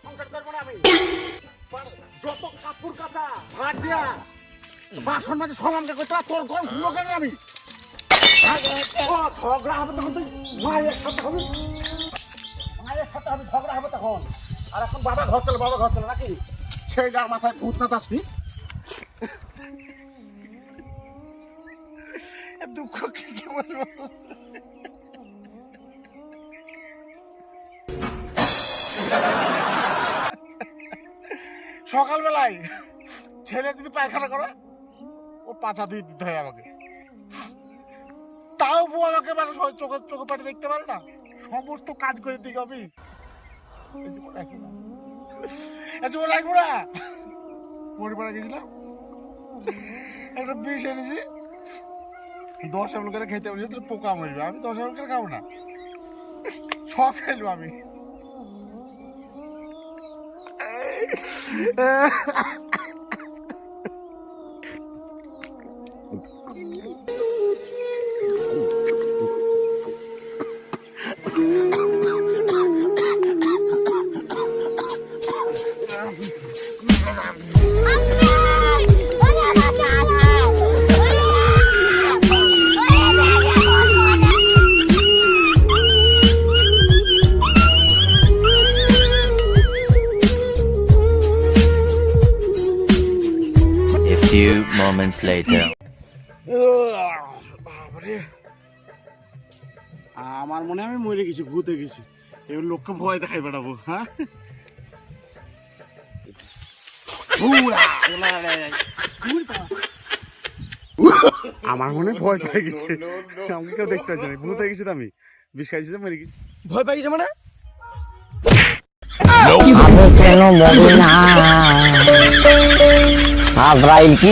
সংসার করবো না আমি। যত কাপড় কাচা ভাত দিয়া বাসন মাঝে সমানকে করতে তোর ঘর ঘুমো কেন আমি ঝগড়া হবে তখন তুই মায়ের সাথে হবে ঝগড়া হবে তখন। আর এখন বাবা ঘর চলে নাকি সেই যার মাথায় ভূত না আসবি দুঃখ কি বলবো। সকালবেলায় ছেলে যদি পায়খানা করে ও পাছা দিয়ে দিতে হয় আমাকে, তাও বউ আমাকে মানে চোখে পাটি দেখতে পারে না, সমস্ত কাজ করে দিই আমি। রাখবো না মরিপাড়া গেছিলাম একটা বিষ এনেছি 10 এমন করে খেতে বলছি তোর পোকা মরবে, আমি 10 এমন করে খাবো না, সব খেলবো আমি। Few moments later. আমার মনে আমি মরে গেছি, ভূতে গেছি, এবার লোককে ভয় দেখাই বেড়াবো। হ্যাঁ আমার মনে ভয় পেয়ে গেছে, আমি কেউ দেখতে পাচ্ছি না, ভূতে গেছি তো আমি, বিষ খাইছি তো মরে গেছি। ভয় পাই গেছে মানে আমি কেন মরি না আজরাইল কি